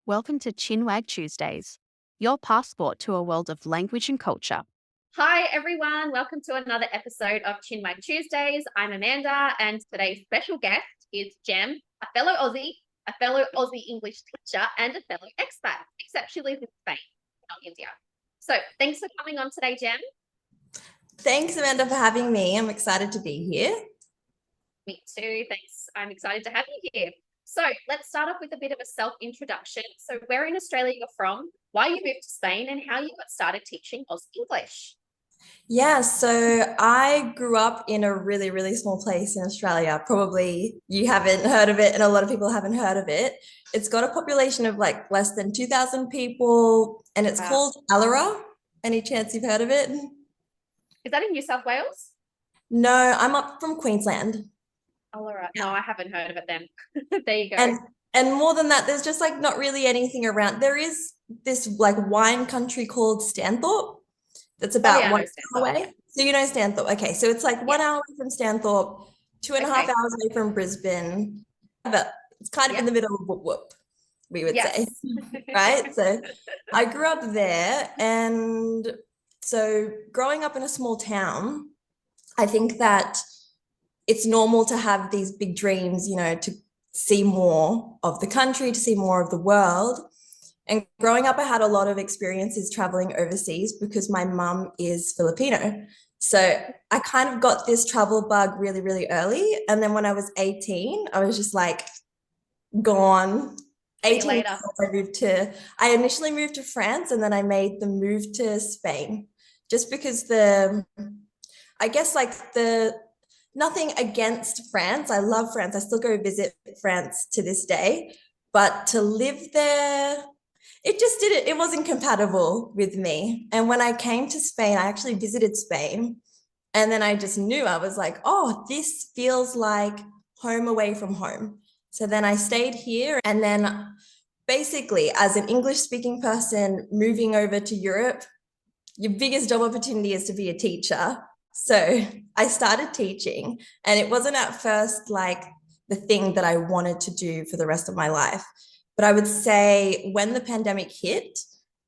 Welcome to Chinwag Tuesdays, your passport to a world of language and culture. Hi, everyone. Welcome to another episode of Chinwag Tuesdays. I'm Amanda, and today's special guest is Jem, a fellow Aussie English teacher, and a fellow expat, except she lives in Spain, not India. So thanks for coming on today, Jem. Thanks, Amanda, for having me. I'm excited to be here. Me too. Thanks. I'm excited to have you here. So let's start off with a bit of a self-introduction. So where in Australia you're from, why you moved to Spain, and how you got started teaching Aussie English. Yeah, so I grew up in a really, really small place in Australia. Probably you haven't heard of it, and a lot of people haven't heard of it. It's got a population of like less than 2,000 people, and it's Wow. called Allora. Any chance you've heard of it? Is that in New South Wales? No, I'm up from Queensland. Allora. No, I haven't heard of it then. There you go. And more than that, there's just like not really anything around. There is this like wine country called Stanthorpe that's about I know 1 hour Stanthorpe, away. yeah. So you know Stanthorpe. Okay, so it's like 1 hour away from Stanthorpe, two and a half Okay. hours away from Brisbane. But it's kind of in Yeah. the middle of whoop whoop, we would say. Yes. Right? So I grew up there, and so growing up in a small town, I think that it's normal to have these big dreams, you know, to see more of the country, to see more of the world. And growing up, I had a lot of experiences traveling overseas because my mum is Filipino. So I kind of got this travel bug really, really early. And then when I was 18, I was just like, gone. See you 18 later. years old, I initially moved to France, and then I made the move to Spain just because I guess like nothing against France. I love France. I still go visit France to this day. But to live there, it wasn't compatible with me. And when I came to Spain, I actually visited Spain. And then I just knew, I was like, oh, this feels like home away from home. So then I stayed here. And then basically, as an English speaking person moving over to Europe, your biggest job opportunity is to be a teacher. So I started teaching, and it wasn't at first like the thing that I wanted to do for the rest of my life. But I would say when the pandemic hit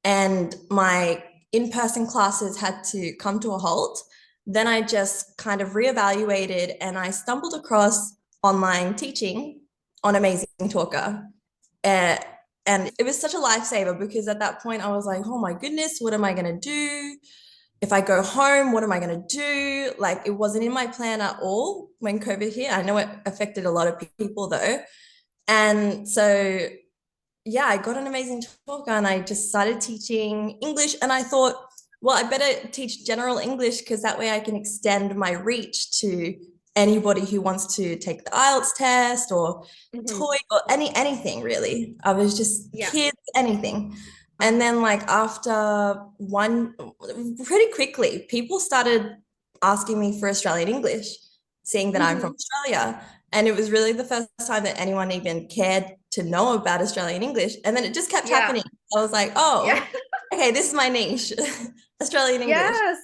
and my in-person classes had to come to a halt, then I just kind of reevaluated, and I stumbled across online teaching on Amazing Talker. And it was such a lifesaver because at that point I was like, oh my goodness, what am I going to do? If I go home, what am I going to do? Like, it wasn't in my plan at all when COVID hit. I know it affected a lot of people though. And so, yeah, I got an Amazing Talker, and I just started teaching English. And I thought, well, I better teach general English because that way I can extend my reach to anybody who wants to take the IELTS test or TOEIC or anything really. I was just kids, anything. And then like pretty quickly, people started asking me for Australian English, seeing that I'm from Australia. And it was really the first time that anyone even cared to know about Australian English. And then it just kept happening. I was like, oh, okay, this is my niche, Australian English. Yes.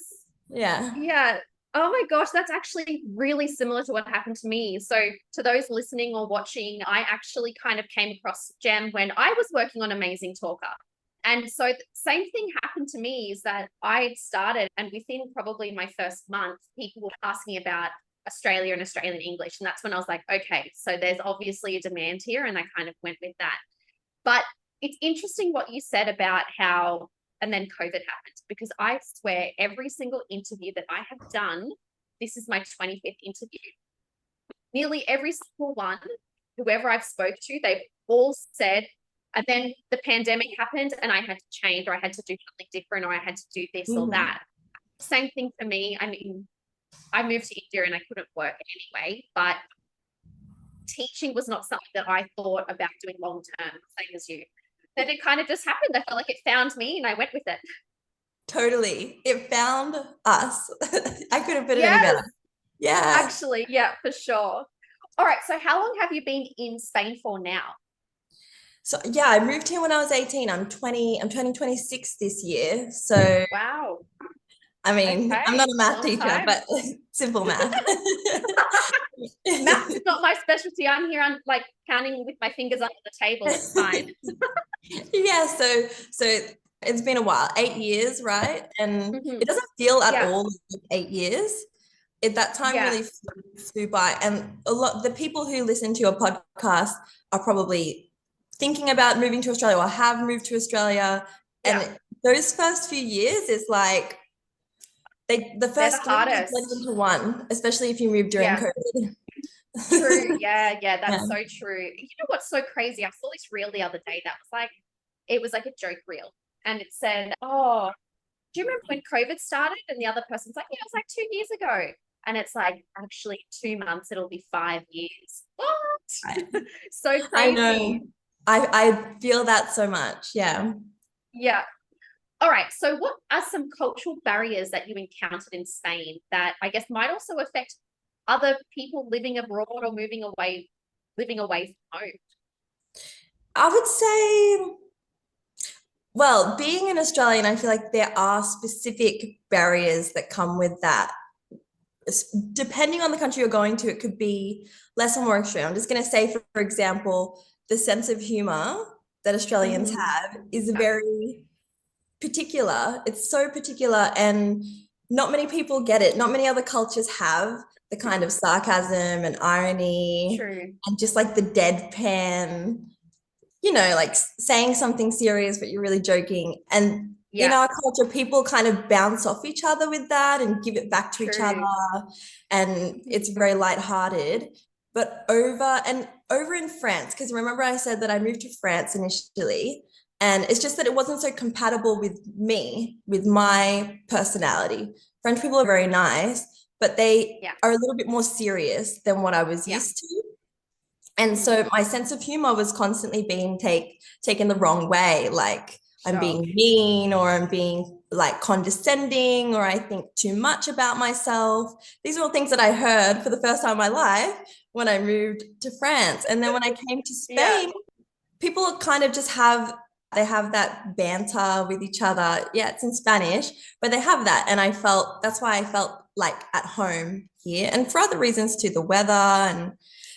Yeah. Yeah. Oh my gosh, that's actually really similar to what happened to me. So to those listening or watching, I actually kind of came across Jem when I was working on Amazing Talker. And so the same thing happened to me, is that I started, and within probably my first month, people were asking about Australia and Australian English. And that's when I was like, okay, so there's obviously a demand here. And I kind of went with that. But it's interesting what you said about how, and then COVID happened, because I swear every single interview that I have done, this is my 25th interview. Nearly every single one, whoever I've spoke to, they've all said, and then the pandemic happened and I had to change, or I had to do something different, or I had to do this or that. Same thing for me. I mean, I moved to India and I couldn't work anyway, but teaching was not something that I thought about doing long term, same as you. Then it kind of just happened. I felt like it found me and I went with it. Totally. It found us. I couldn't put it any better. Yeah. Actually, yeah, for sure. All right. So how long have you been in Spain for now? So yeah, I moved here when I was 18. I'm turning 26 this year. So wow. I mean, okay. I'm not a math teacher, but simple math. Math is not my specialty. I'm here, I'm like counting with my fingers under the table. It's fine. Yeah, so it's been a while, 8 years, right? And Mhm. it doesn't feel at Yeah. all like 8 years. That time Yeah. really flew by. And a lot the people who listen to your podcast are probably thinking about moving to Australia or have moved to Australia. Yeah. And those first few years is like the They're the first 3 years blend hardest. into one, especially if you move during Yeah. COVID. True. Yeah. Yeah. Yeah. That's so true. You know what's so crazy? I saw this reel the other day that was like, it was like a joke reel. And it said, oh, do you remember when COVID started? And the other person's like, yeah, it was like 2 years ago. And it's like, actually, 2 months, it'll be 5 years. What? So I crazy. know. I feel that so much. Yeah. Yeah. All right. So, what are some cultural barriers that you encountered in Spain that I guess might also affect other people living abroad or living away from home? I would say, well, being an Australian, I feel like there are specific barriers that come with that. Depending on the country you're going to, it could be less or more extreme. I'm just going to say, for example, the sense of humor that Australians Mhm. have is very particular. It's so particular, and not many people get it. Not many other cultures have the kind of sarcasm and irony True. and just like the deadpan, like saying something serious, but you're really joking. And in Yeah. our culture, people kind of bounce off each other with that and give it back to each other. True. And it's very lighthearted. But over in France, because remember I said that I moved to France initially, and it's just that it wasn't so compatible with me, with my personality. French people are very nice, but they Yeah. are a little bit more serious than what I was Yeah. used to. And so my sense of humor was constantly being taken the wrong way, like I'm Sure. being mean or I'm being like condescending or I think too much about myself. These are all things that I heard for the first time in my life when I moved to France. And then when I came to Yeah. Spain, people kind of just have that banter with each other. Yeah, it's in Spanish, but they have that. And that's why I felt like at home here. And for other reasons too, the weather. And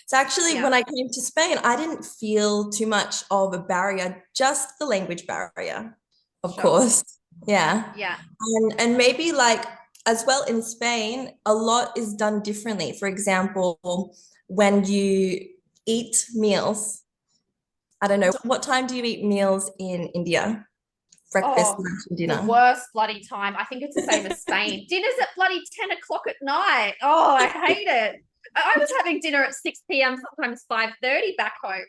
so actually Yeah. when I came to Spain, I didn't feel too much of a barrier, just the language barrier, of Sure. course. Yeah. Yeah. And maybe like as well in Spain, a lot is done differently. For example, when you eat meals, I don't know. What time do you eat meals in India? Breakfast, Oh, lunch, and the dinner. worst bloody time. I think it's the same as Spain. Dinner's at bloody 10 o'clock at night. Oh, I hate it. I was having dinner at 6 p.m., sometimes 5:30 back home.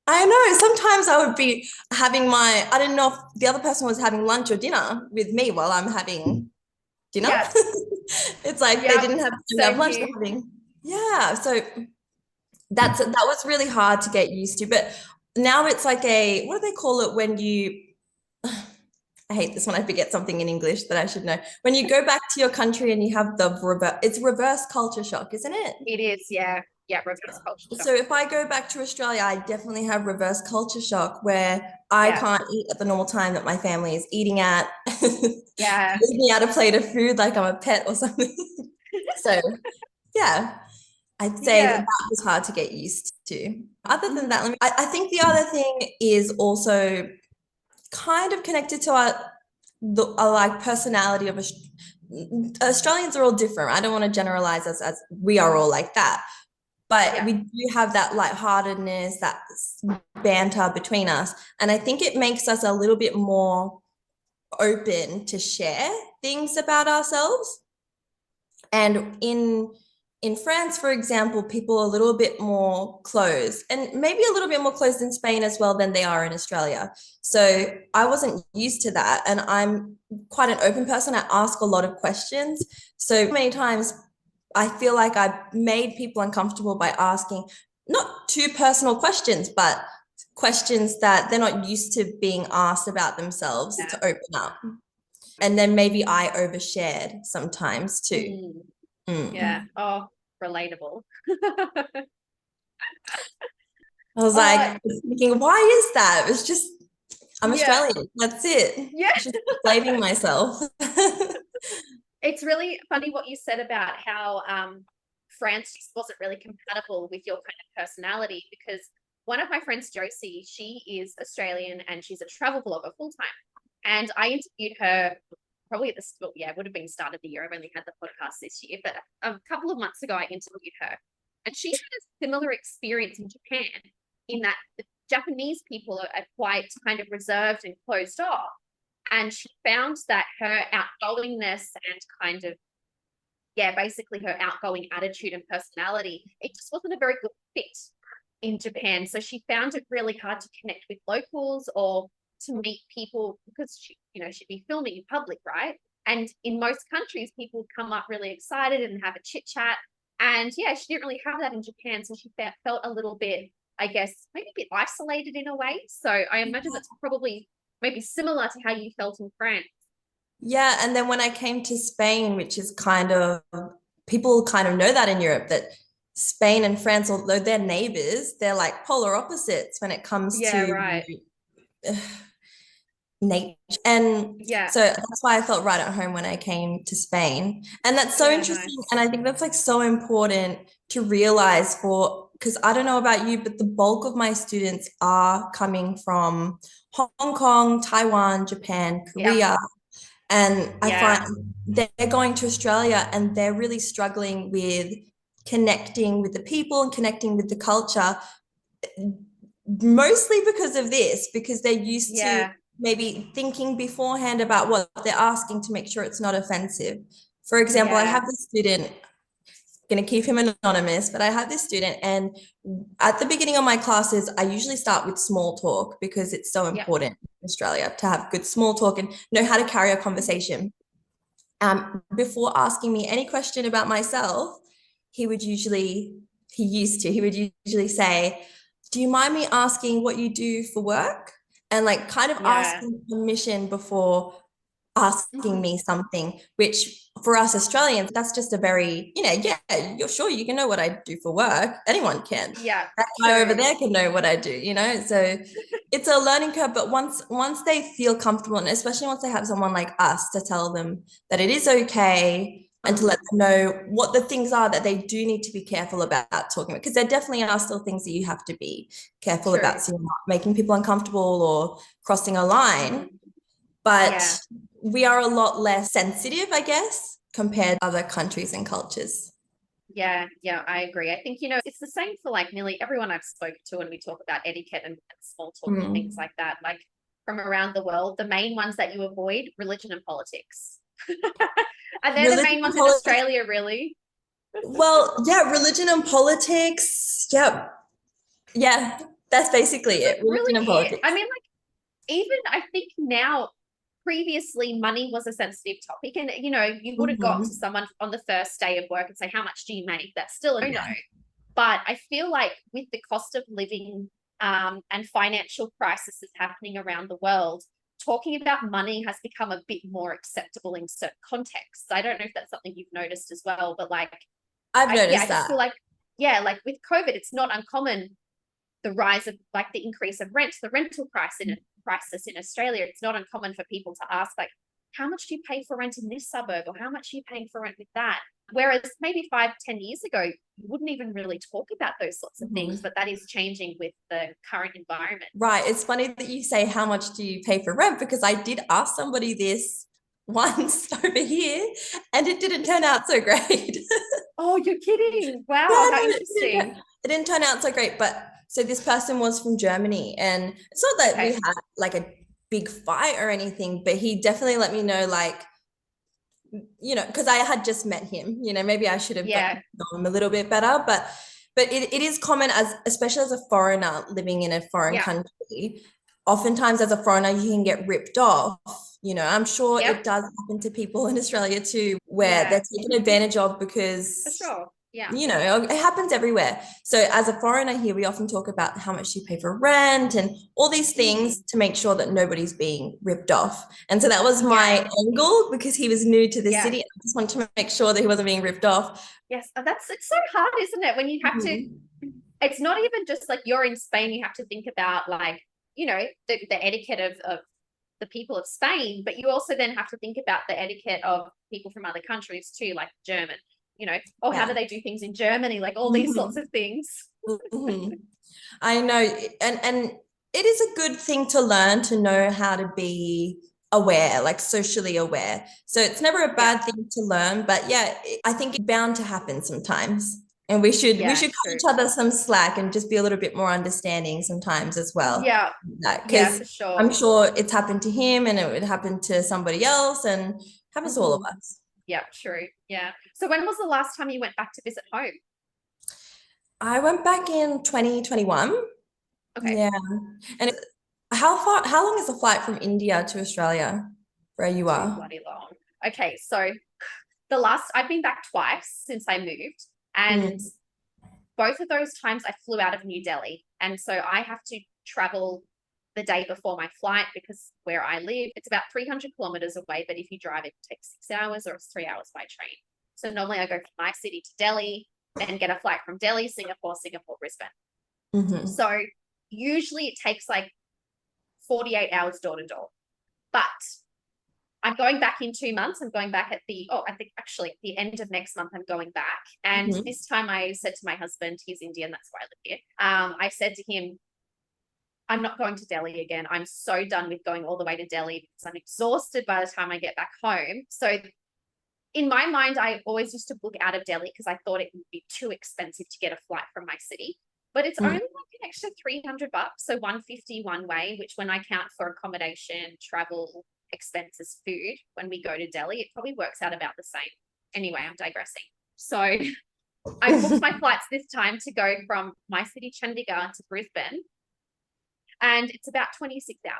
I know. Sometimes I would be having I didn't know if the other person was having lunch or dinner with me while I'm having dinner. Yeah. It's like they Yeah. didn't have time to have Same lunch. They're here. having, yeah. So that was really hard to get used to. But now it's like what do they call it when you, I hate this when I forget something in English that I should know. When you go back to your country and you have it's reverse culture shock, isn't it? It is, yeah. Yeah, reverse culture shock. So if I go back to Australia, I definitely have reverse culture shock where I Yeah. can't eat at the normal time that my family is eating at. Yeah. Leave me out a plate of food like I'm a pet or something. So yeah, I'd say that Yeah. was hard to get used to. Other than that, I think the other thing is also kind of connected to our like personality of Australians are all different. I don't want to generalize as we are all like that, but Yeah. we do have that lightheartedness, that banter between us, and I think it makes us a little bit more open to share things about ourselves. And in France, for example, people are a little bit more closed and maybe a little bit more closed in Spain as well than they are in Australia. So I wasn't used to that. And I'm quite an open person. I ask a lot of questions. So many times I feel like I've made people uncomfortable by asking not too personal questions, but questions that they're not used to being asked about themselves Yeah. to open up. And then maybe I overshared sometimes too. Yeah. Mm. Oh, relatable. I was Uh, like thinking, why is that? It's just, I'm yeah. Australian. That's it. Yeah. Just blaming myself. It's really funny what you said about how France just wasn't really compatible with your kind of personality because one of my friends, Josie, she is Australian and she's a travel blogger full time. And I interviewed her probably at the it would have been start of the year. I've only had the podcast this year, but a couple of months ago I interviewed her, and she had a similar experience in Japan, in that the Japanese people are quite kind of reserved and closed off. And she found that her outgoingness and kind of, basically her outgoing attitude and personality, it just wasn't a very good fit in Japan. So she found it really hard to connect with locals or to meet people, because she'd be filming in public, right? And in most countries, people would come up really excited and have a chit chat. And she didn't really have that in Japan. So she felt a little bit, I guess, maybe a bit isolated in a way. So I imagine that's probably maybe similar to how you felt in France. Yeah, and then when I came to Spain, which is kind of, people kind of know that in Europe, that Spain and France, although they're neighbors, they're like polar opposites when it comes to right. nature. And Yeah. so that's why I felt right at home when I came to Spain. And that's so interesting. Nice. And I think that's like so important to realize, because I don't know about you, but the bulk of my students are coming from Hong Kong, Taiwan, Japan, Korea. And I find they're going to Australia and they're really struggling with connecting with the people and connecting with the culture, mostly because of this, because they're used to maybe thinking beforehand about what they're asking to make sure it's not offensive. For example, I have this student, going to keep him anonymous, but I have this student, and at the beginning of my classes, I usually start with small talk because it's so important in Australia to have good small talk and know how to carry a conversation. Before asking me any question about myself, he would usually say, do you mind me asking what you do for work? And like kind of asking permission before asking me something, which for us Australians, that's just a very, you're sure you can know what I do for work. Anyone can. Yeah. That guy over there can know what I do, So it's a learning curve, but once they feel comfortable, and especially once they have someone like us to tell them that it is okay and to let them know what the things are that they do need to be careful about talking about, because there definitely are still things that you have to be careful about, so you're not making people uncomfortable or crossing a line. But we are a lot less sensitive, I guess, compared to other countries and cultures. Yeah, I agree. I think, it's the same for like nearly everyone I've spoken to when we talk about etiquette and small talk and things like that, like from around the world. The main ones that you avoid, religion and politics. Are they the main ones in Australia, really? Well, religion and politics. Yeah, that's basically it. Religion and politics. I mean, like, even I think now, previously money was a sensitive topic, and you would have got to someone on the first day of work and say, how much do you make? That's still a no. But I feel like with the cost of living and financial crises happening around the world, talking about money has become a bit more acceptable in certain contexts. I don't know if that's something you've noticed as well, but like I've noticed that. I feel like like with COVID, it's not uncommon, the rise of like the increase of rent, the rental crisis in Australia. It's not uncommon for people to ask, like, how much do you pay for rent in this suburb, or how much are you paying for rent with that? Whereas maybe 5-10 years ago, you wouldn't even really talk about those sorts of things, but that is changing with the current environment. Right. It's funny that you say, how much do you pay for rent? Because I did ask somebody this once over here, and it didn't turn out so great. Oh, you're kidding. Wow, how interesting. It didn't turn out so great, but so this person was from Germany, and it's not that we had like a big fight or anything, but he definitely let me know, like, because I had just met him, maybe I should have gotten to know him a little bit better, but it is common, especially as a foreigner living in a foreign country. Oftentimes as a foreigner, you can get ripped off. I'm sure it does happen to people in Australia too, where they're taken advantage of because for sure. Yeah. It happens everywhere. So as a foreigner here, we often talk about how much you pay for rent and all these things to make sure that nobody's being ripped off. And so that was my angle, because he was new to the city. I just wanted to make sure that he wasn't being ripped off. Yes, it's so hard, isn't it? When you have to, it's not even just like you're in Spain, you have to think about like, the etiquette of the people of Spain, but you also then have to think about the etiquette of people from other countries too, like German. How do they do things in Germany? Like all these sorts of things. Mhm. I know, and it is a good thing to learn to know how to be aware, like socially aware. So it's never a Yeah, bad thing to learn, but yeah, I think it's bound to happen sometimes. And we should cut true. each other some slack and just be a little bit more understanding sometimes as well. Yeah, yeah, Because for sure. I'm sure it's happened to him and it would happen to somebody else and happens to all of Mhm. us. Yeah, true. Yeah. So when was the last time you went back to visit home? I went back in 2021. Okay. Yeah. And how long is the flight from India to Australia where you Too are? bloody long. Okay, so I've been back twice since I moved, and Mm, both of those times I flew out of New Delhi. And so I have to travel the day before my flight because where I live, it's about 300 kilometers away. But if you drive, it takes 6 hours or it's 3 hours by train. So normally I go from my city to Delhi, then get a flight from Delhi, Singapore, Brisbane. mhm, So usually it takes like 48 hours door to door. But I'm going back in 2 months. I'm going back I think actually at the end of next month, I'm going back. And mhm. this time I said to my husband, he's Indian, that's why I live here. I said to him, I'm not going to Delhi again. I'm so done with going all the way to Delhi because I'm exhausted by the time I get back home. So in my mind, I always used to book out of Delhi because I thought it would be too expensive to get a flight from my city. But it's only Mm. like an extra $300, so 150 one way, which when I count for accommodation, travel, expenses, food, when we go to Delhi, it probably works out about the same. Anyway, I'm digressing. So I booked my flights this time to go from my city, Chandigarh, to Brisbane, and it's about 26 hours.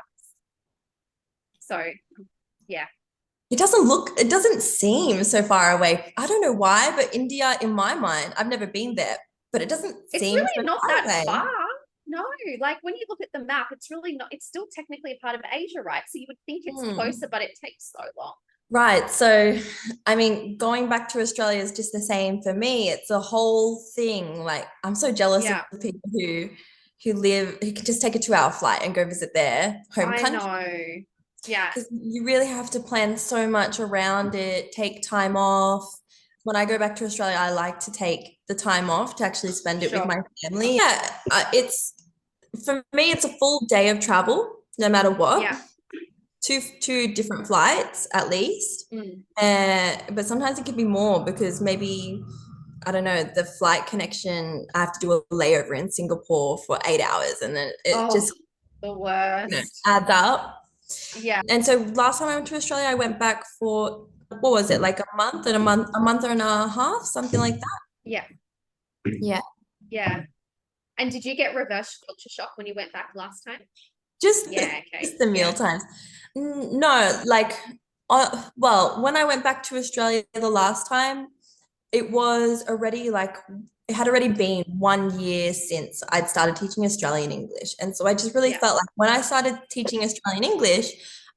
So yeah, It doesn't seem so far away. I don't know why, but India, in my mind, I've never been there, but it doesn't it's seem so really not far that far. away. No, like when you look at the map, it's really not, it's still technically a part of Asia, right? So you would think it's Hmm. closer, but it takes so long. Right. So, I mean, going back to Australia is just the same for me. It's a whole thing. Like, I'm so jealous of Yeah, the people who can just take a 2 hour flight and go visit their home I country. know. Yeah, Because you really have to plan so much around it, take time off. When I go back to Australia, I like to take the time off to actually spend it with sure. my family. Yeah, it's for me, it's a full day of travel, no matter what. Yeah. Two different flights at least. Mm. But sometimes it can be more because maybe I don't know the flight connection. I have to do a layover in Singapore for 8 hours, and then it Oh, just the worst. adds up. Yeah, And so last time I went to Australia, I went back for what was it, like a month and a half, something like that. yeah, Yeah. yeah. And did you get reverse culture shock when you went back last time? Just Yeah, okay. just the meal Yeah, times. No, like well, when I went back to Australia the last time, it was already like it had already been 1 year since I'd started teaching Australian English. And so I just really yeah. felt like when I started teaching Australian English,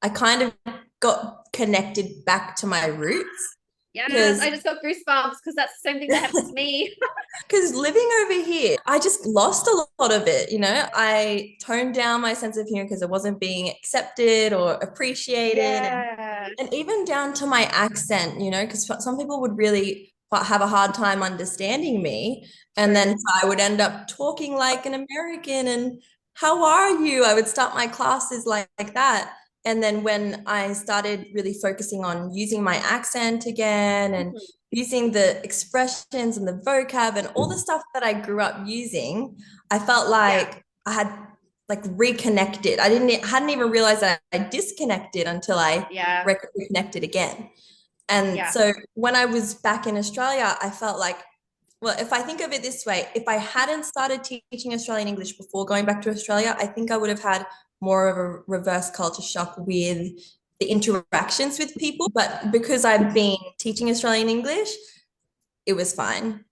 I kind of got connected back to my roots Yes, because I just got goosebumps because that's the same thing that happened to me. because living over here, I just lost a lot of it. I toned down my sense of humor because it wasn't being accepted or appreciated. Yeah, And even down to my accent, because some people would really have a hard time understanding me. And true. then so I would end up talking like an American and how are you? I would start my classes like that. And then when I started really focusing on using my accent again and Mhm. using the expressions and the vocab and all the stuff that I grew up using, I felt Yeah, like I had like reconnected. Hadn't even realized that I disconnected until I yeah, reconnected again. And yeah. so when I was back in Australia, I felt like, well, if I think of it this way, if I hadn't started teaching Australian English before going back to Australia, I think I would have had more of a reverse culture shock with the interactions with people. But because I've been teaching Australian English, it was fine.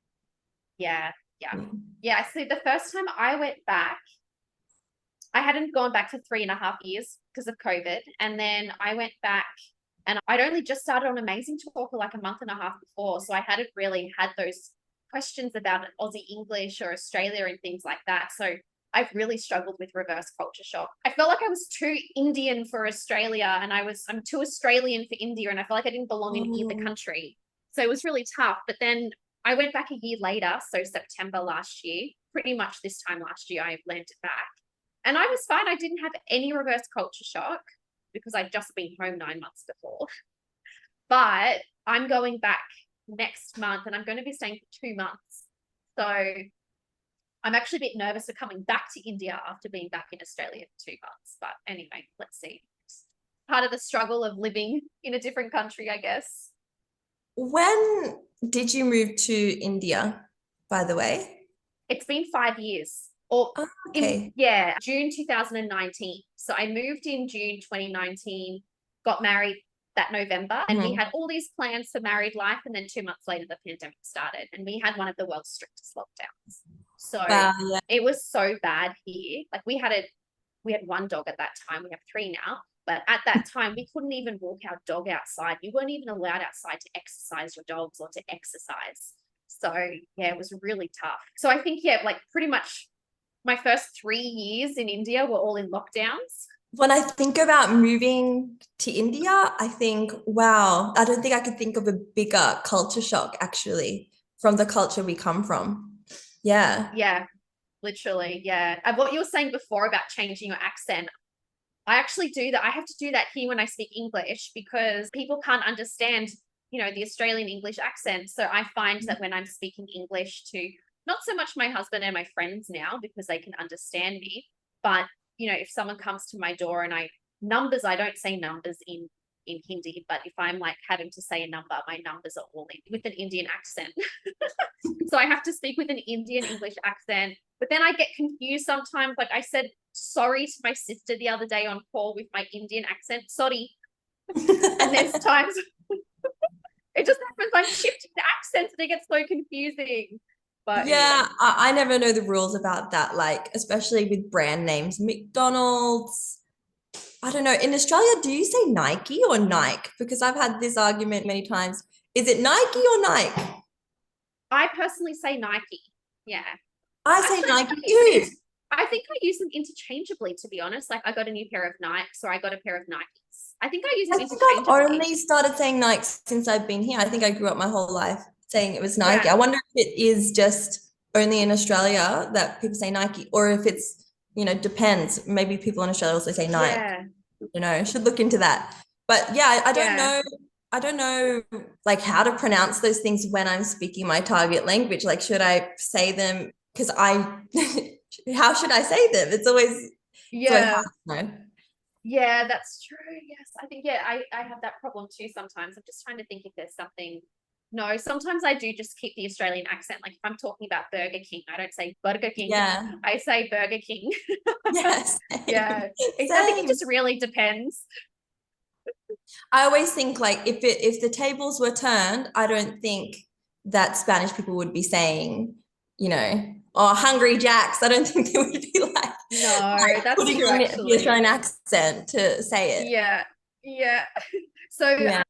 Yeah, yeah. Yeah. So the first time I went back, I hadn't gone back for 3.5 years because of COVID. And then I went back and I'd only just started on Amazing Talker like a month and a half before. So I hadn't really had those questions about Aussie English or Australia and things like that. So I've really struggled with reverse culture shock. I felt like I was too Indian for Australia and I'm too Australian for India. And I felt like I didn't belong in either Oh, country. So it was really tough. But then I went back a year later, so September last year, pretty much this time last year, I landed back. And I was fine. I didn't have any reverse culture shock because I'd just been home 9 months before. But I'm going back next month and I'm going to be staying for 2 months. So I'm actually a bit nervous for coming back to India after being back in Australia for 2 months. But anyway, let's see. It's part of the struggle of living in a different country, I guess. When did you move to India, by the way? It's been 5 years. Or Oh, okay. June 2019. So I moved in June 2019, got married that November, and we had all these plans for married life. And then 2 months later, the pandemic started, and we had one of the world's strictest lockdowns. So Wow, yeah. it was so bad here. Like we had one dog at that time. We have 3 now. But at that time, we couldn't even walk our dog outside. You weren't even allowed outside to exercise your dogs or to exercise. So yeah, it was really tough. So I think, like pretty much my first 3 years in India were all in lockdowns. When I think about moving to India, I think, wow, I don't think I could think of a bigger culture shock actually from the culture we come from. Yeah. Yeah, literally. Yeah. And what you were saying before about changing your accent, I actually do that. I have to do that here when I speak English because people can't understand, the Australian English accent. So I find that when I'm speaking English to not so much my husband and my friends now because they can understand me, but if someone comes to my door and I don't say numbers in Hindi, but if I'm like having to say a number, my numbers are all in with an Indian accent. So I have to speak with an Indian English accent, but then I get confused sometimes. Like I said sorry to my sister the other day on call with my Indian accent, sorry. And there's times it just happens. I'm shifting the accents and it gets so confusing. But yeah, anyway. I never know the rules about that, like especially with brand names, McDonald's. I don't know. In Australia, do you say Nike or Nike? Because I've had this argument many times. Is it Nike or Nike? I personally say Nike. Yeah. I say Nike too. I think I use them interchangeably, to be honest. Like I got a new pair of Nikes or I got a pair of Nikes. I think I use them interchangeably. I've only started saying Nike since I've been here. I think I grew up my whole life saying it was Nike. Yeah. I wonder if it is just only in Australia that people say Nike, or if it's, depends. Maybe people in Australia also say Nike. Yeah. I should look into that. But yeah, I don't know. I don't know like how to pronounce those things when I'm speaking my target language. Like, should I say them? Because how should I say them? It's always hard to know. Yeah, that's true. Yes. I think, I have that problem too sometimes. I'm just trying to think if there's something. No, sometimes I do just keep the Australian accent. Like if I'm talking about Burger King, I don't say Burger King. Yeah. I say Burger King. Yes. Yeah. I think it just really depends. I always think like if the tables were turned, I don't think that Spanish people would be saying, oh, Hungry Jacks. I don't think they would be no, that's putting true, on actually. the Australian accent to say it. Yeah. So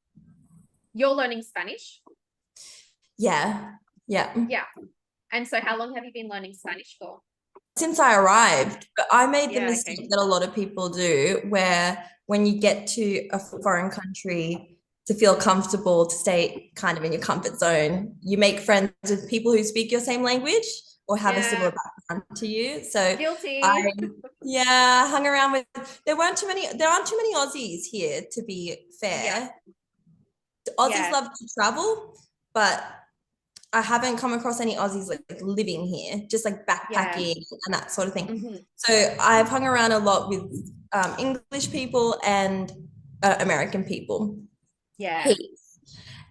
you're learning Spanish? Yeah. Yeah. And so how long have you been learning Spanish for? Since I arrived, but I made the mistake that a lot of people do, where when you get to a foreign country to feel comfortable, to stay kind of in your comfort zone, you make friends with people who speak your same language or have a similar background to you. So guilty. I hung around with, there aren't too many Aussies here, to be fair. Aussies love to travel, but I haven't come across any Aussies like living here, just like backpacking and that sort of thing. Mm-hmm. So I've hung around a lot with English people and American people. Yeah.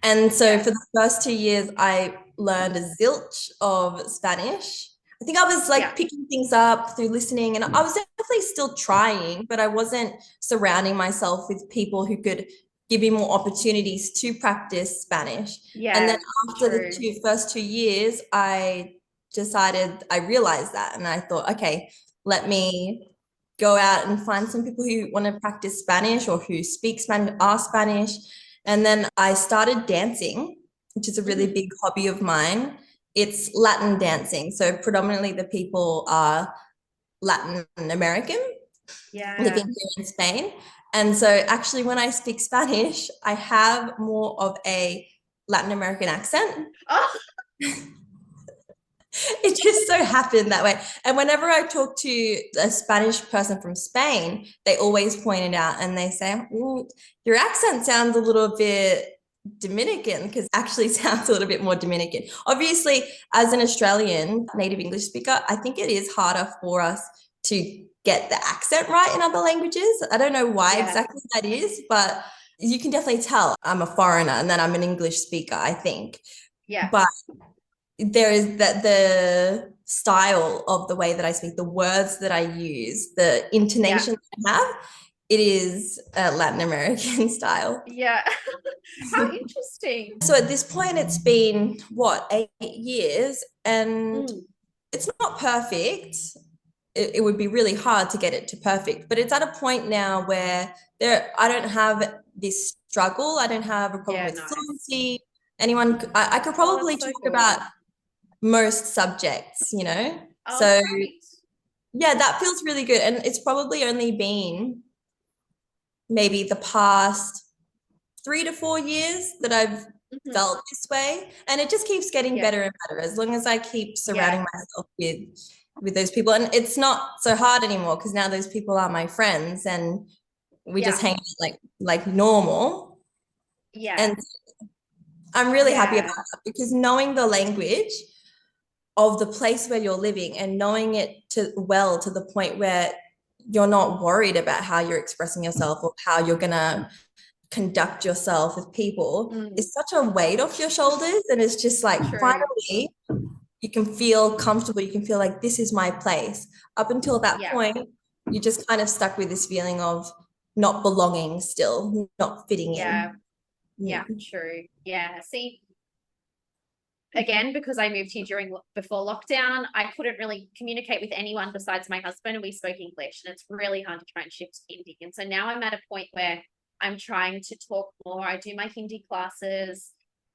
And so for the first 2 years, I learned a zilch of Spanish. I think I was like picking things up through listening, and I was definitely still trying, but I wasn't surrounding myself with people who could give me more opportunities to practice Spanish. Yeah. And then after the first 2 years, I realized that, and I thought, okay, let me go out and find some people who want to practice Spanish or who speak Spanish, are Spanish. And then I started dancing, which is a really big hobby of mine. It's Latin dancing. So predominantly the people are Latin American, living here in Spain. And so actually when I speak Spanish, I have more of a Latin American accent. Oh. It just so happened that way. And whenever I talk to a Spanish person from Spain, they always point it out and they say, your accent sounds a little bit Dominican, because actually sounds a little bit more Dominican. Obviously, as an Australian native English speaker, I think it is harder for us to get the accent right in other languages. I don't know why exactly that is, but you can definitely tell I'm a foreigner and that I'm an English speaker, I think. Yeah. But there is that the style of the way that I speak, the words that I use, the intonation that I have, it is Latin American style. Yeah. How interesting. So at this point, it's been what, 8 years, and it's not perfect. It would be really hard to get it to perfect, but it's at a point now where I don't have this struggle. I don't have a problem with fluency. I could probably talk about most subjects, you know? So yeah, that feels really good. And it's probably only been maybe the past 3 to 4 years that I've felt this way. And it just keeps getting better and better as long as I keep surrounding myself with those people. And it's not so hard anymore because now those people are my friends and we just hang out like normal. Yeah. And I'm really happy about that, because knowing the language of the place where you're living and knowing it to the point where you're not worried about how you're expressing yourself or how you're gonna conduct yourself with people is such a weight off your shoulders. And it's just like, finally you can feel comfortable, you can feel like this is my place. Up until that point, you're just kind of stuck with this feeling of not belonging, still not fitting in. Yeah, true. Yeah. See, again, because I moved here before lockdown, I couldn't really communicate with anyone besides my husband, and we spoke English, and it's really hard to try and shift to Hindi. And so now I'm at a point where I'm trying to talk more. I do my Hindi classes.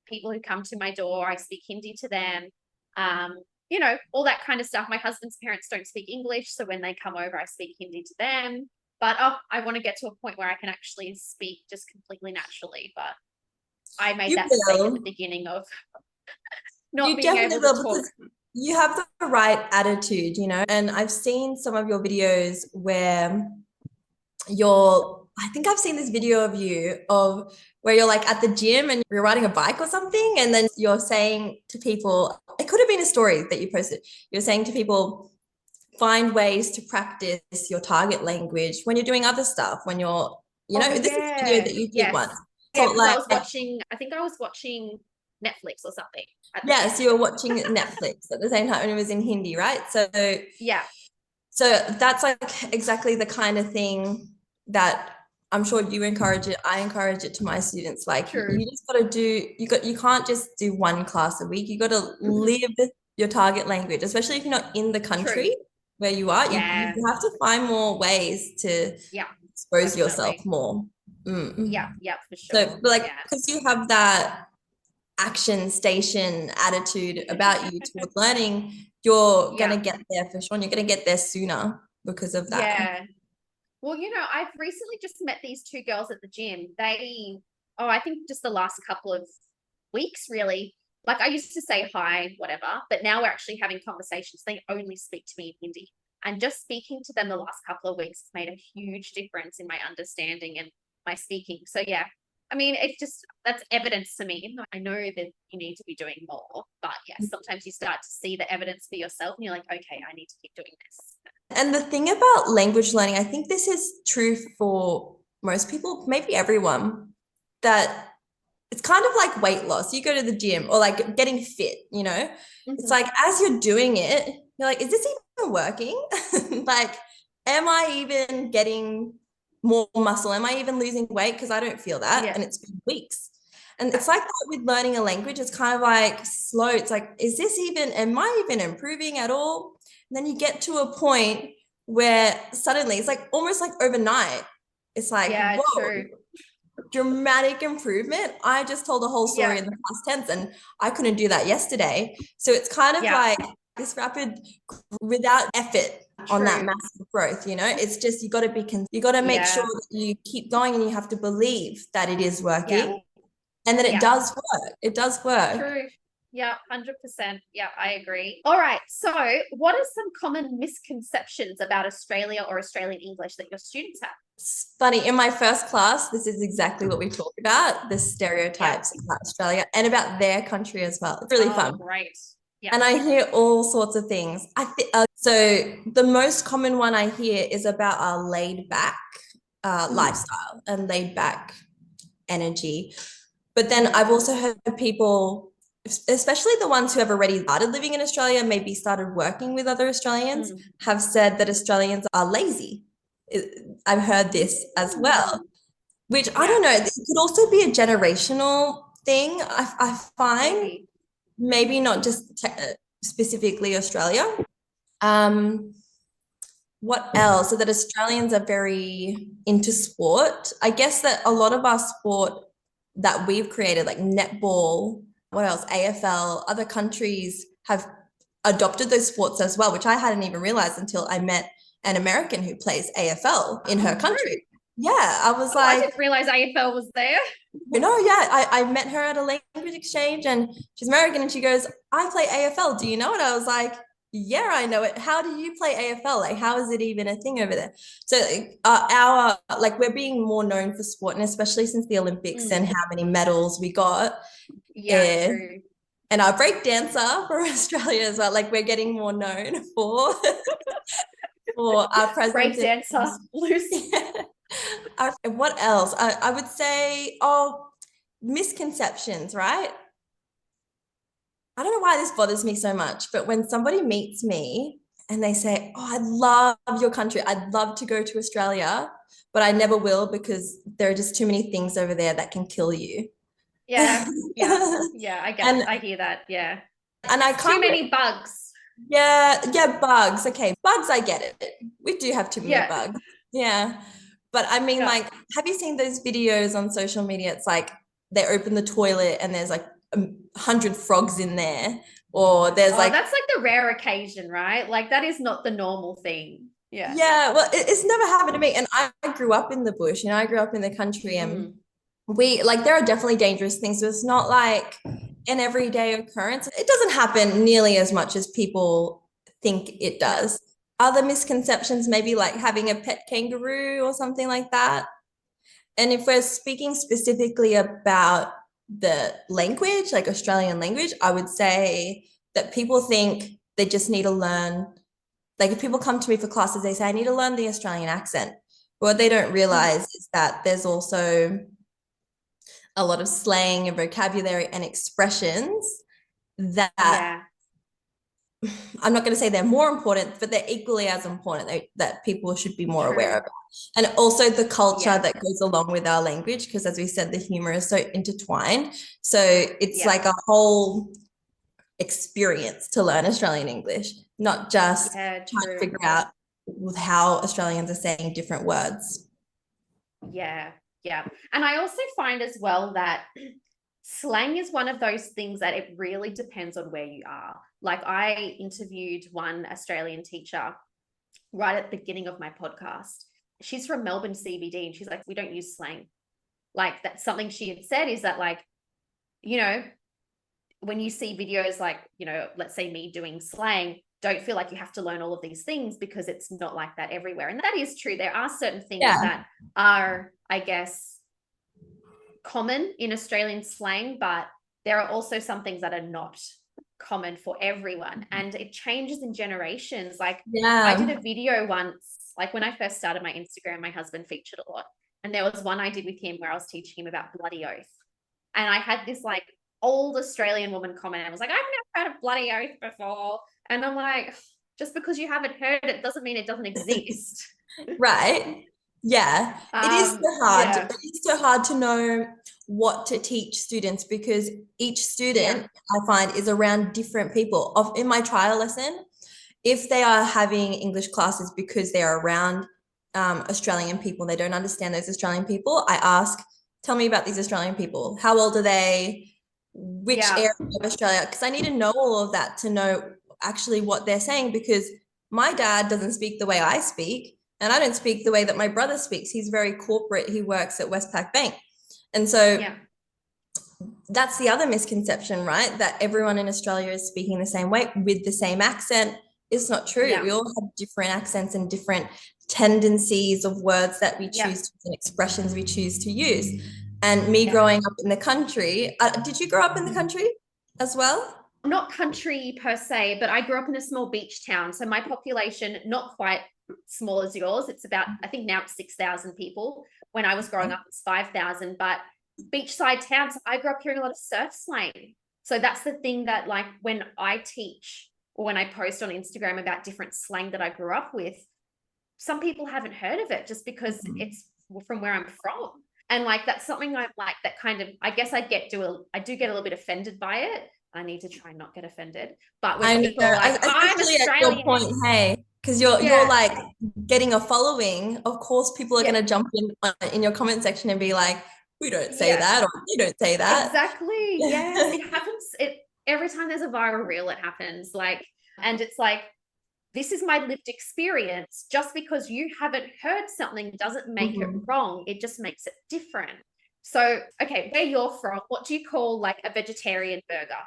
People who come to my door, I speak Hindi to them. You know, all that kind of stuff. My husband's parents don't speak English, so when they come over, I speak Hindi to them. But I want to get to a point where I can actually speak just completely naturally. But I made that mistake at the beginning of not being able to talk. You have the right attitude, you know, and I've seen some of your videos where I think I've seen this video of you where you're like at the gym and you're riding a bike or something, and then you're saying to people, it could have been a story that you posted, you're saying to people, find ways to practice your target language when you're doing other stuff, when you're, this is a video that you did once. Yeah, because I think I was watching Netflix or something. Yeah, so you were watching Netflix at the same time, and it was in Hindi, right? So that's like exactly the kind of thing that I'm sure you encourage it. I encourage it to my students. Like, you just got to you can't just do one class a week. You got to live your target language, especially if you're not in the country where you are. You have to find more ways to expose yourself more. Yeah, for sure. So, because you have that action station attitude about you towards learning, you're gonna get there for sure, and you're gonna get there sooner because of that. Yeah. Well, you know, I've recently just met these two girls at the gym. I think just the last couple of weeks, really. Like, I used to say hi, whatever, but now we're actually having conversations. They only speak to me in Hindi. And just speaking to them the last couple of weeks has made a huge difference in my understanding and my speaking. So, yeah, I mean, that's evidence to me. I know that you need to be doing more, but sometimes you start to see the evidence for yourself and you're like, okay, I need to keep doing this. And the thing about language learning, I think this is true for most people, maybe everyone, that it's kind of like weight loss. You go to the gym or like getting fit, you know, it's like, as you're doing it, you're like, is this even working? Like, am I even getting more muscle? Am I even losing weight? Because I don't feel that. And it's been weeks. And it's like that with learning a language. It's kind of like slow. It's like, am I even improving at all? And then you get to a point where suddenly it's like almost like overnight. It's like, whoa, dramatic improvement. I just told a whole story in the past tense and I couldn't do that yesterday. So it's kind of like this rapid, without effort on that massive growth, you know. It's just, you got to make sure that you keep going, and you have to believe that it is working and that it does work. It does work. True. Yeah, 100%. Yeah, I agree. All right. So, what are some common misconceptions about Australia or Australian English that your students have? It's funny, in my first class, this is exactly what we talked about, the Yeah. stereotypes about Australia and about their country as well. It's really Oh, fun. great. Yeah. And I hear all sorts of things. So the most common one I hear is about our laid back lifestyle and laid back energy. But then I've also heard people, especially the ones who have already started living in Australia, maybe started working with other Australians, have said that Australians are lazy. I've heard this as well, which I don't know. It could also be a generational thing. I find maybe not just specifically Australia. What else? So that Australians are very into sport. I guess that a lot of our sport that we've created, like netball, what else? AFL, other countries have adopted those sports as well, which I hadn't even realized until I met an American who plays AFL in her country. Yeah, I was I like, didn't realize AFL was there. I met her at a language exchange and she's American and she goes, I play AFL. Do you know it? I was like, yeah, I know it. How do you play AFL? Like, how is it even a thing over there? So we're being more known for sport, and especially since the Olympics and how many medals we got. Yeah, true. And our break dancer for Australia as well. Like, we're getting more known for our presence. Break dancer, Lucy. What else? I would say, misconceptions, right? I don't know why this bothers me so much, but when somebody meets me and they say, oh, I love your country, I'd love to go to Australia, but I never will because there are just too many things over there that can kill you. Yeah, I get it. I hear that. Yeah. And I can't. Too many bugs. Yeah, bugs. Okay, bugs, I get it. We do have too many bugs. Yeah. But I mean, like, have you seen those videos on social media? It's like they open the toilet and there's like 100 frogs in there, or there's that's like the rare occasion, right? Like that is not the normal thing. Yeah, well, it's never happened to me, and I grew up in the bush, I grew up in the country, and there are definitely dangerous things, but it's not like an everyday occurrence. It doesn't happen nearly as much as people think it does. Other misconceptions, maybe like having a pet kangaroo or something like that. And if we're speaking specifically about the language, like Australian language, I would say that people think they just need to learn. Like, if people come to me for classes, they say, I need to learn the Australian accent. But what they don't realize is that there's also a lot of slang and vocabulary and expressions that I'm not going to say they're more important, but they're equally as important that people should be more aware of. And also the culture that goes along with our language, because as we said, the humor is so intertwined. So it's like a whole experience to learn Australian English, not just trying to figure out how Australians are saying different words. Yeah. And I also find as well that slang is one of those things that it really depends on where you are. Like, I interviewed one Australian teacher right at the beginning of my podcast. She's from Melbourne CBD, and she's like, we don't use slang. Like, that's something she had said is that, like, you know, when you see videos like, you know, let's say me doing slang, don't feel like you have to learn all of these things because it's not like that everywhere. And that is true. There are certain things that are, I guess, common in Australian slang, but there are also some things that are not common for everyone, and it changes in generations. Like, I did a video once, like when I first started my Instagram, my husband featured a lot, and there was one I did with him where I was teaching him about bloody oath, and I had this like old Australian woman comment and was like, I've never heard of bloody oath before, and I'm like, just because you haven't heard it doesn't mean it doesn't exist. Right. Yeah, it is so hard. It is so hard to know what to teach students, because each student I find is around different people. In my trial lesson, if they are having English classes because they are around Australian people, they don't understand those Australian people, I ask, tell me about these Australian people. How old are they? Which area of Australia? Because I need to know all of that to know actually what they're saying, because my dad doesn't speak the way I speak. And I don't speak the way that my brother speaks. He's very corporate. He works at Westpac Bank. And so that's the other misconception, right? That everyone in Australia is speaking the same way with the same accent. It's not true. Yeah. We all have different accents and different tendencies of words that we Yeah. choose and expressions we choose to use. And me Yeah. growing up in the country, did you grow up in the country as well? Not country per se, but I grew up in a small beach town. So my population, not quite small as yours. It's about, I think now it's 6,000 people. When I was growing up, it's 5,000. But beachside towns, I grew up hearing a lot of surf slang. So that's the thing that, like, when I teach or when I post on Instagram about different slang that I grew up with, some people haven't heard of it just because it's from where I'm from. And like, that's something I'm like, that kind of, I guess I do get a little bit offended by it. I need to try and not get offended. But when people are like, I'm Australian. At your point, hey, because you're like getting a following. Of course, people are going to jump in your comment section and be like, we don't say that, or you don't say that. Exactly. Yes, it happens. Every time there's a viral reel, it happens. Like, and it's like, this is my lived experience. Just because you haven't heard something doesn't make it wrong. It just makes it different. So, okay, where you're from, what do you call like a vegetarian burger?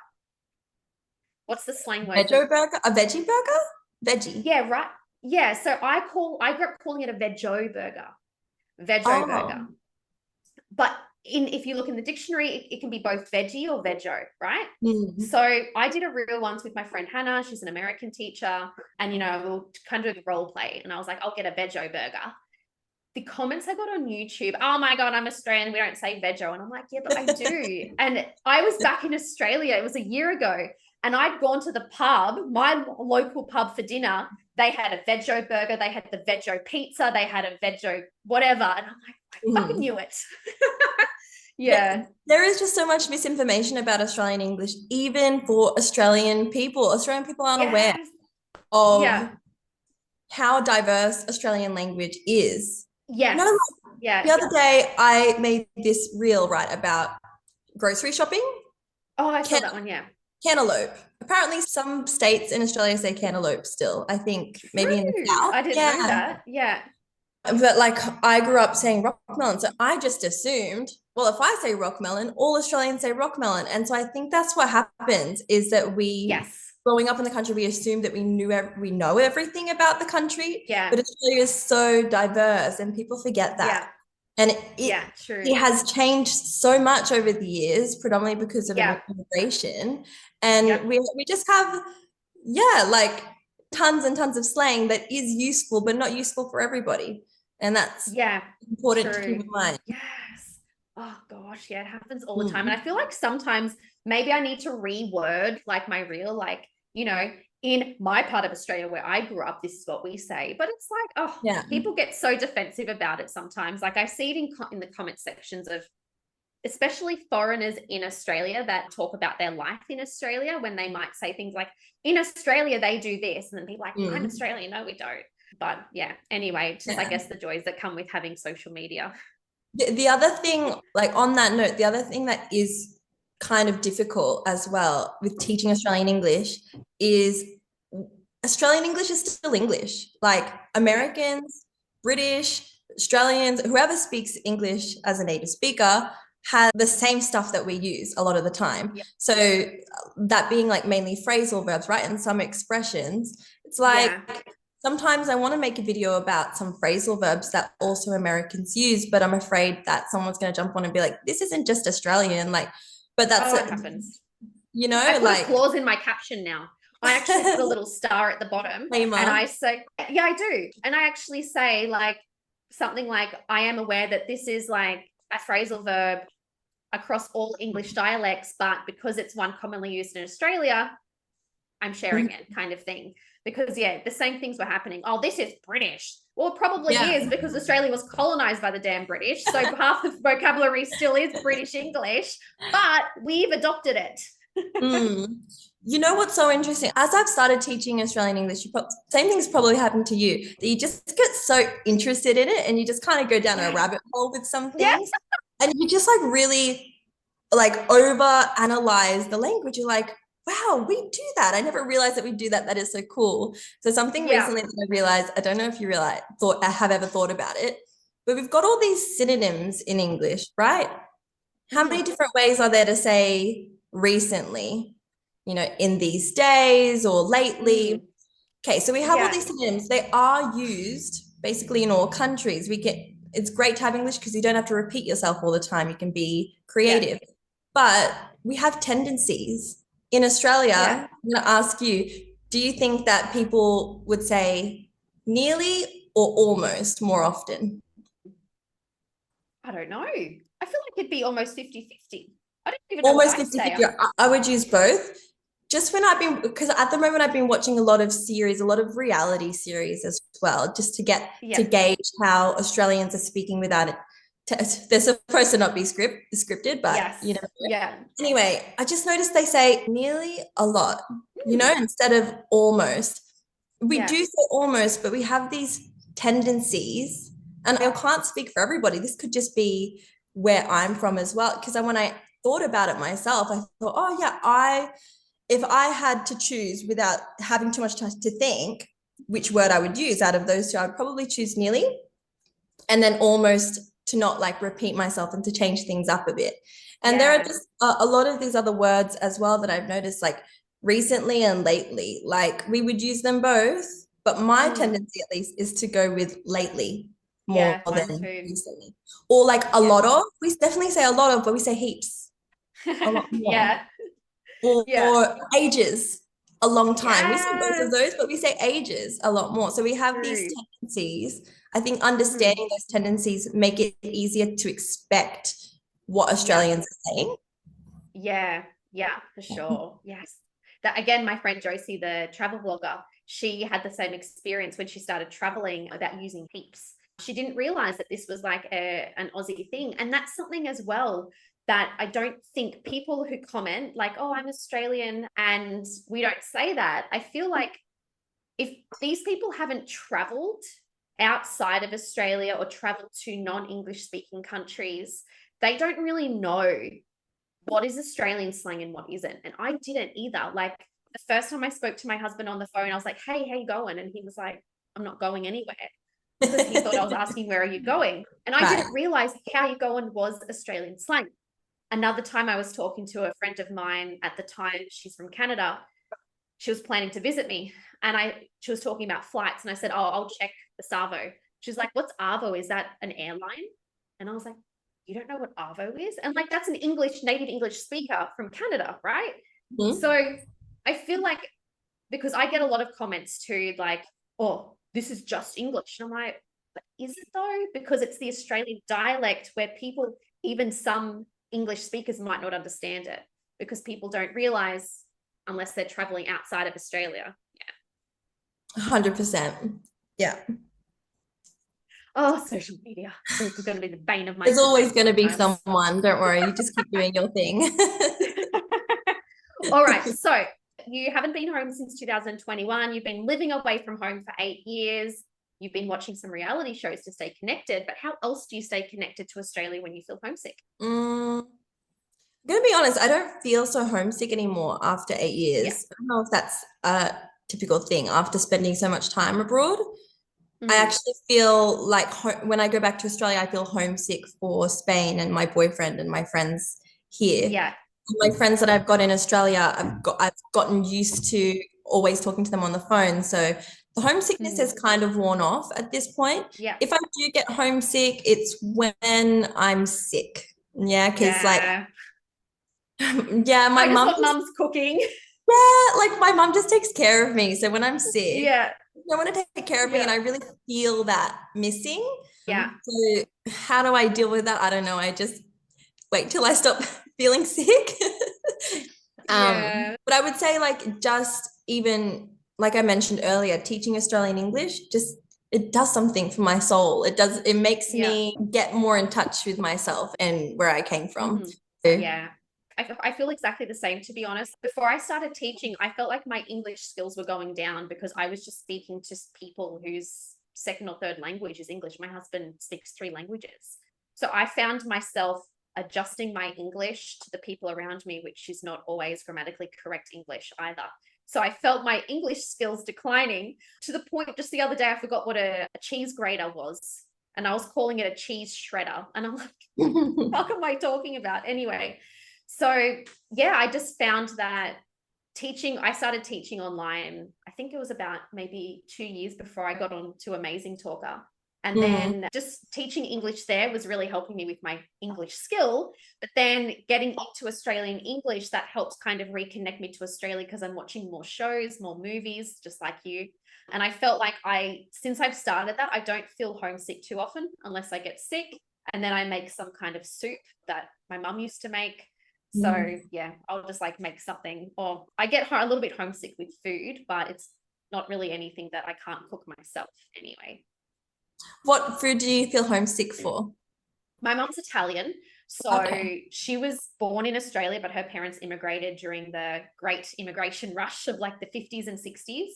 What's the slang word? Veggie burger? A veggie burger? Veggie. Yeah, right. Yeah. So I grew up calling it a veggie burger. Veggie burger. But if you look in the dictionary, it can be both veggie or veggie, right? So I did a reel once with my friend Hannah. She's an American teacher. And, we'll kind of do the role play. And I was like, I'll get a veggie burger. The comments I got on YouTube, oh my God, I'm Australian, we don't say veggie. And I'm like, yeah, but I do. And I was back in Australia, it was a year ago, and I'd gone to the pub, my local pub, for dinner. They had a veggie burger, they had the veggie pizza, they had a veggie whatever. And I'm like, I fucking knew it. Yeah. There is just so much misinformation about Australian English, even for Australian people. Australian people aren't aware of how diverse Australian language is. Yes. The other day I made this reel, right, about grocery shopping. Oh, I saw that one, yeah. Cantaloupe. Apparently some states in Australia say cantaloupe still. I think maybe in the south. I didn't know that. Yeah. But like, I grew up saying rockmelon, so I just assumed, well, if I say rockmelon, all Australians say rockmelon. And so I think that's what happens, is that growing up in the country, we assume that we know everything about the country. Yeah. But Australia is so diverse, and people forget that. And it has changed so much over the years, predominantly because of immigration. And we just have, like tons and tons of slang that is useful, but not useful for everybody. And that's important to keep in mind. Yes. Oh gosh, yeah, it happens all the time. And I feel like sometimes maybe I need to reword like my reel, like, in my part of Australia where I grew up, this is what we say. But it's like, people get so defensive about it sometimes. Like I see it in the comment sections of especially foreigners in Australia that talk about their life in Australia, when they might say things like, in Australia, they do this. And then people like, I'm Australian. No, we don't. But anyway, just I guess the joys that come with having social media. The other thing, like on that note, the other thing that is kind of difficult as well with teaching Australian English is Australian English is still English. Like Americans, British, Australians, whoever speaks English as a native speaker has the same stuff that we use a lot of the time. So that being like mainly phrasal verbs, right? And some expressions, it's like sometimes I want to make a video about some phrasal verbs that also Americans use, but I'm afraid that someone's going to jump on and be like, this isn't just Australian. Like, but that's it happens. I put a clause in my caption now. I actually put a little star at the bottom, and I say, I do. And I actually say like something like, I am aware that this is like a phrasal verb across all English dialects, but because it's one commonly used in Australia, I'm sharing it, kind of thing. Because the same things were happening. Oh, this is British. Well, it probably is, because Australia was colonized by the damn British. So half the vocabulary still is British English, but we've adopted it. You know what's so interesting? As I've started teaching Australian English, same thing's probably happened to you, that you just get so interested in it and you just kind of go down a rabbit hole with some things. And you just like really like over analyze the language. You're like, wow, we do that. I never realized that we do that. That is so cool. So something recently that I realized, I don't know if you have ever thought about it, but we've got all these synonyms in English, right? How many different ways are there to say recently? In these days or lately? Mm. Okay, so we have all Yeah. these synonyms. They are used basically in all countries. It's great to have English because you don't have to repeat yourself all the time. You can be Yeah. creative. But we have tendencies. In Yeah. Australia, I'm going to ask you, do you think that people would say nearly or almost more often? I don't know. I feel like it'd be almost 50-50. I don't even know what Almost I'd say. 50-50. I would use both. Just when because at the moment I've been watching a lot of series, a lot of reality series as well, just to Yeah. gauge how Australians are speaking without it. They're supposed to not be scripted, but Yes. Yeah. Anyway, I just noticed they say nearly a lot, Mm. instead of almost. We Yeah. do say almost, but we have these tendencies, and I can't speak for everybody. This could just be where I'm from as well. Because when I thought about it myself, I thought, oh yeah, if I had to choose without having too much time to think which word I would use out of those two, I would probably choose nearly, and then almost, to not like repeat myself and to change things up a bit. And there are Yeah. just a lot of these other words as well that I've noticed, like recently and lately. Like we would use them both, but my Mm. tendency at least is to go with lately more Yeah. Mine than too. recently. Or like a Yeah. lot of, we definitely say a lot of, but we say heaps, a lot more. Yeah. Yeah. Or ages, a long time. We say both of Yes. those, but we say ages a lot more. So we have these True. tendencies. I think Mhm. understanding those tendencies make it easier to expect what Yeah. Australians are saying. Yeah. Yeah, for sure. Yes. That again, my friend Josie, the travel blogger, she had the same experience when she started traveling about using heaps. She didn't realize that this was like an Aussie thing. And that's something as well that I don't think people who comment like, oh, I'm Australian and we don't say that. I feel like if these people haven't traveled outside of Australia or traveled to non-English speaking countries, they don't really know what is Australian slang and what isn't. And I didn't either. Like the first time I spoke to my husband on the phone, I was like, hey, how you going? And he was like, I'm not going anywhere, because he thought I was asking, where are you going? And I Right. didn't realize how you going was Australian slang. Another time I was talking to a friend of mine at the time, she's from Canada. She was planning to visit me and she was talking about flights and I said, oh, I'll check the Savo. She's like, what's Arvo? Is that an airline? And I was like, you don't know what Arvo is? And like, that's an native English speaker from Canada, right? Mhm. So I feel like, because I get a lot of comments too, like, oh, this is just English. And I'm like, but is it though? Because it's the Australian dialect where people, even some English speakers might not understand it, because people don't realize unless they're traveling outside of Australia. 100%. Yeah. Oh, social media. It's going to be the bane of my There's always existence going to be sometimes. someone. Don't worry. You just keep doing your thing. All right. So you haven't been home since 2021. You've been living away from home for 8 years. You've been watching some reality shows to stay connected. But how else do you stay connected to Australia when you feel homesick? I'm going to be honest, I don't feel so homesick anymore after 8 years. Yeah. I don't know if that's a typical thing after spending so much time abroad. I Mm. actually feel like when I go back to Australia, I feel homesick for Spain and my boyfriend and my friends here. Yeah. My friends that I've got in Australia, I've gotten used to always talking to them on the phone. So the homesickness Mm. has kind of worn off at this point. Yeah. If I do get homesick, it's when I'm sick. Yeah, because like, Yeah. yeah, my I just mum want mum's cooking. yeah, like my mum just takes care of me. So when I'm sick, Yeah. no one to take care of me, and Yeah. I really feel that missing. Yeah. So how do I deal with that? I don't know. I just wait till I stop feeling sick. Yeah. But I would say like just even like I mentioned earlier, teaching Australian English just it does something for my soul. It makes Yeah. me get more in touch with myself and where I came from. Mhm. So, Yeah. I feel exactly the same, to be honest. Before I started teaching, I felt like my English skills were going down because I was just speaking to people whose second or third language is English. My husband speaks 3 languages. So I found myself adjusting my English to the people around me, which is not always grammatically correct English either. So I felt my English skills declining to the point just the other day I forgot what a cheese grater was. and I was calling it a cheese shredder. And I'm like, what am I talking about? Anyway, so yeah, I just found that I started teaching online. I think it was about maybe 2 years before I got on to Amazing Talker. And then just teaching English there was really helping me with my English skill. But then getting into Australian English, that helps kind of reconnect me to Australia because I'm watching more shows, more movies, just like you. And I felt like since I've started that, I don't feel homesick too often unless I get sick. And then I make some kind of soup that my mum used to make. So yeah, I'll just like make something, or I get a little bit homesick with food, but it's not really anything that I can't cook myself anyway. What food do you feel homesick for? My mom's Italian, so she was born in Australia, but her parents immigrated during the great immigration rush of like the 50s and 60s.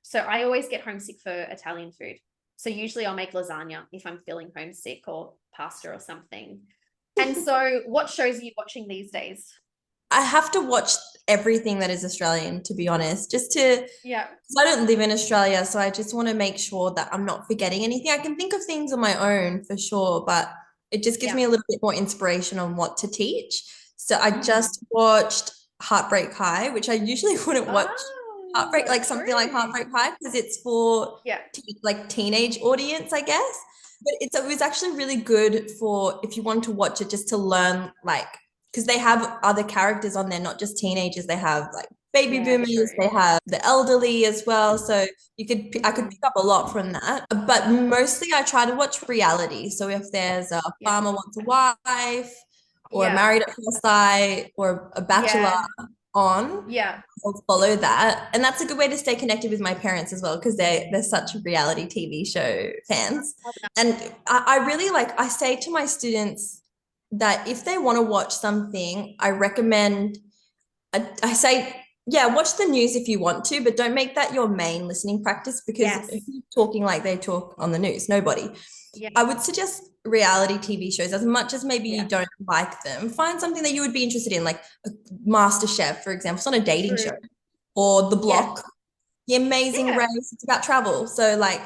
So I always get homesick for Italian food. So usually I'll make lasagna if I'm feeling homesick, or pasta or something. And so what shows are you watching these days? I have to watch everything that is Australian, to be honest, just to, Yeah. 'cause I don't live in Australia, so I just want to make sure that I'm not forgetting anything. I can think of things on my own for sure, but it just gives me a little bit more inspiration on what to teach. So I just watched Heartbreak High, which I usually wouldn't watch Heartbreak, like something like Heartbreak High, because it's for like teenage audience, I guess. But it was actually really good for if you want to watch it just to learn, like, because they have other characters on there, not just teenagers. They have like baby boomers, they have the elderly as well. So I could pick up a lot from that. But mostly I try to watch reality. So if there's a farmer wants a wife, or a married at first sight, or a bachelor on, I'll follow that. And that's a good way to stay connected with my parents as well, because they're such reality TV show fans. And I really I say to my students that if they want to watch something, I recommend, I say, yeah, watch the news if you want to, but don't make that your main listening practice, because if you're talking like they talk on the news, nobody. I would suggest reality TV shows, as much as maybe you don't like them. Find something that you would be interested in, like MasterChef, for example. It's not a dating show. Or The Block, The Amazing Race. It's about travel. So like,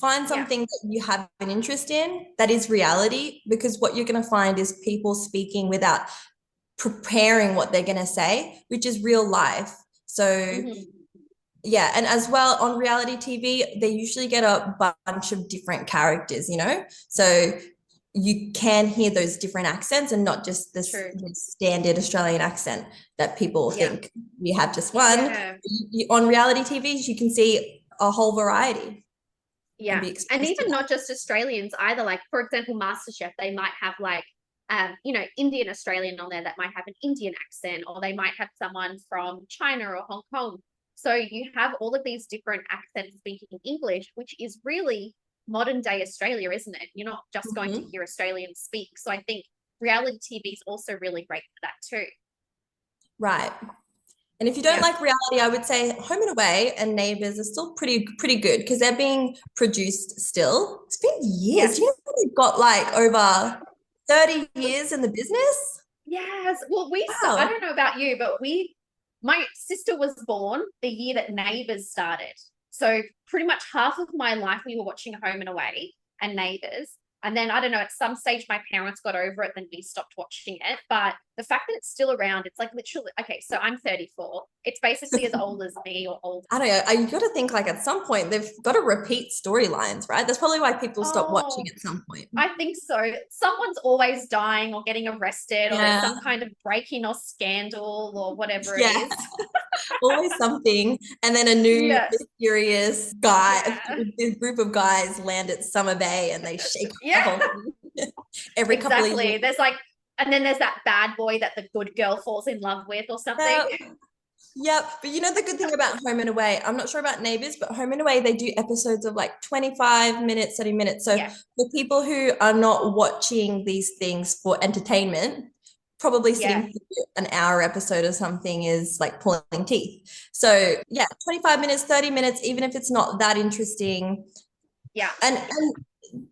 find something that you have an interest in that is reality, because what you're going to find is people speaking without preparing what they're going to say, which is real life. So yeah, and as well on reality TV, they usually get a bunch of different characters, so you can hear those different accents and not just the standard Australian accent that people think we have just one. On reality TVs, you can see a whole variety. Yeah, and even not just Australians either. Like, for example, MasterChef, they might have like, Indian Australian on there that might have an Indian accent, or they might have someone from China or Hong Kong. So you have all of these different accents speaking English, which is really modern day Australia, isn't it? You're not just going to hear Australians speak. So I think reality TV is also really great for that too. Right. And if you don't like reality, I would say Home and Away and Neighbours are still pretty good, because they're being produced still. It's been years. You know, we've got like over 30 years in the business. Yes. Well, I don't know about you, but my sister was born the year that Neighbours started. So pretty much half of my life we were watching Home and Away and Neighbours. And then, I don't know, at some stage my parents got over it, then we stopped watching it. But the fact that it's still around, it's like literally, okay, so I'm 34. It's basically as old as me or older. I don't know. You got to think like at some point they've got to repeat storylines, right? That's probably why people stop watching at some point. I think so. Someone's always dying or getting arrested, or there's some kind of break-in or scandal or whatever it is. Always something. And then a new mysterious guy, this group of guys land at Summer Bay and they shake the whole thing. Every couple of years. There's like, and then there's that bad boy that the good girl falls in love with or something. Yep. But you know the good thing about Home and Away, I'm not sure about Neighbours, but Home and Away, they do episodes of like 25 minutes, 30 minutes. So for people who are not watching these things for entertainment, probably sitting through an hour episode or something is like pulling teeth. So 25 minutes, 30 minutes, even if it's not that interesting. Yeah. And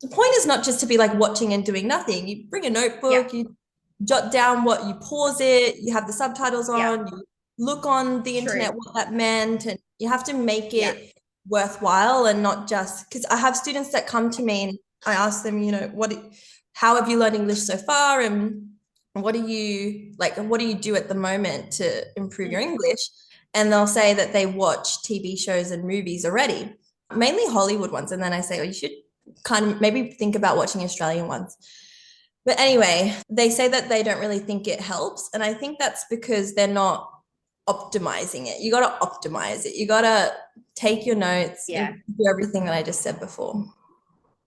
the point is not just to be like watching and doing nothing. You bring a notebook, you jot down you pause it, you have the subtitles on, you look on the internet what that meant, and you have to make it worthwhile, and not just, because I have students that come to me and I ask them, how have you learned English so far? And what do you do at the moment to improve your English? And they'll say that they watch TV shows and movies already, mainly Hollywood ones. And then I say, oh, you should kind of maybe think about watching Australian ones. But anyway, they say that they don't really think it helps. And I think that's because they're not optimizing it. You got to optimize it. You got to take your notes and do everything that I just said before.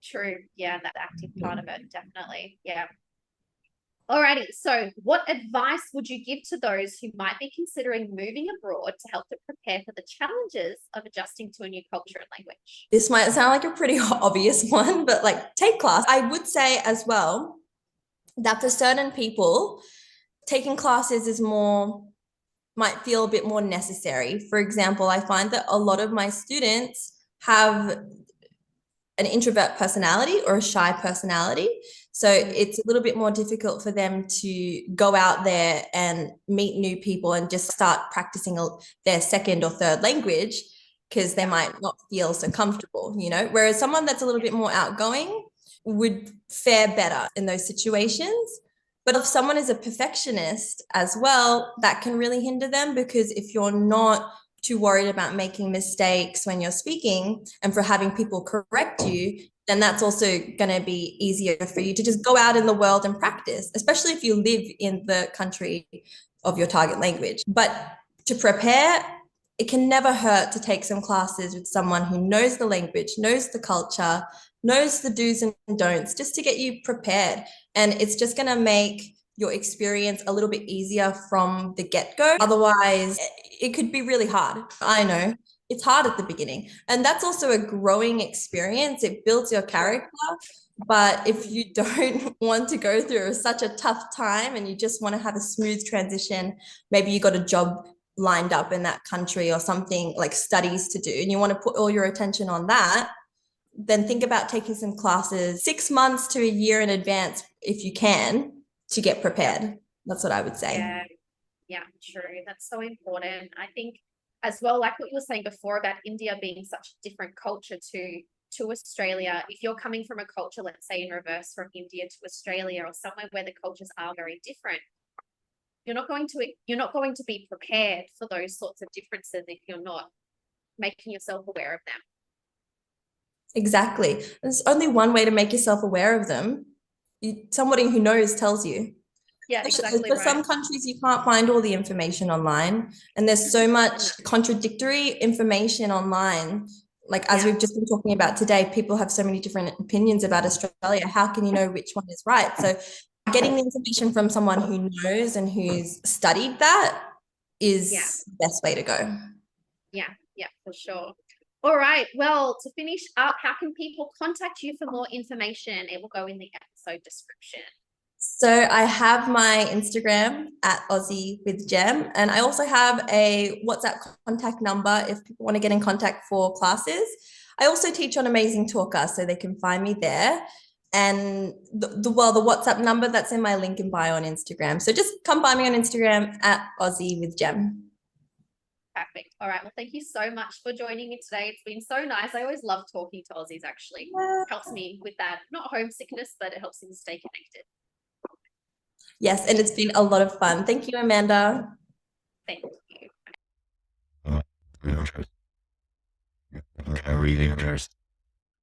True. Yeah, that active part of it, definitely. Yeah. Alrighty. So what advice would you give to those who might be considering moving abroad to help them prepare for the challenges of adjusting to a new culture and language? This might sound like a pretty obvious one, but like take class. I would say as well that for certain people, taking classes might feel a bit more necessary. For example, I find that a lot of my students have an introvert personality or a shy personality. So it's a little bit more difficult for them to go out there and meet new people and just start practicing their second or third language because they might not feel so comfortable, whereas someone that's a little bit more outgoing would fare better in those situations. But if someone is a perfectionist as well, that can really hinder them, because if you're not too worried about making mistakes when you're speaking and for having people correct you, then that's also going to be easier for you to just go out in the world and practice, especially if you live in the country of your target language. But to prepare, it can never hurt to take some classes with someone who knows the language, knows the culture, knows the do's and don'ts, just to get you prepared. And it's just going to make your experience a little bit easier from the get-go. Otherwise, it could be really hard. I know it's hard at the beginning. And that's also a growing experience. It builds your character. But if you don't want to go through such a tough time and you just want to have a smooth transition, maybe you got a job lined up in that country or something like studies to do, and you want to put all your attention on that, then think about taking some classes 6 months to a year in advance if you can, to get prepared. That's what I would say. Yeah, true. That's so important. I think as well, like what you were saying before about India being such a different culture to Australia. If you're coming from a culture, let's say in reverse from India to Australia, or somewhere where the cultures are very different, you're not going to be prepared for those sorts of differences if you're not making yourself aware of them. Exactly. There's only one way to make yourself aware of them. Somebody who knows tells you. Yeah, exactly. For some countries, you can't find all the information online, and there's so much contradictory information online. Like as we've just been talking about today, people have so many different opinions about Australia. How can you know which one is right? So getting the information from someone who knows and who's studied that is the best way to go. Yeah, for sure. All right. Well, to finish up, how can people contact you for more information? It will go in the episode description. So I have my Instagram at Aussie with Gem, and I also have a WhatsApp contact number if people want to get in contact for classes. I also teach on Amazing Talker, so they can find me there. And the WhatsApp number, that's in my link in bio on Instagram. So just come find me on Instagram at Aussie with Gem. Perfect. All right. Well, thank you so much for joining me today. It's been so nice. I always love talking to Aussies, actually. It helps me with that, not homesickness, but it helps me stay connected. Yes, and it's been a lot of fun. Thank you, Amanda. Thank you. Really interesting.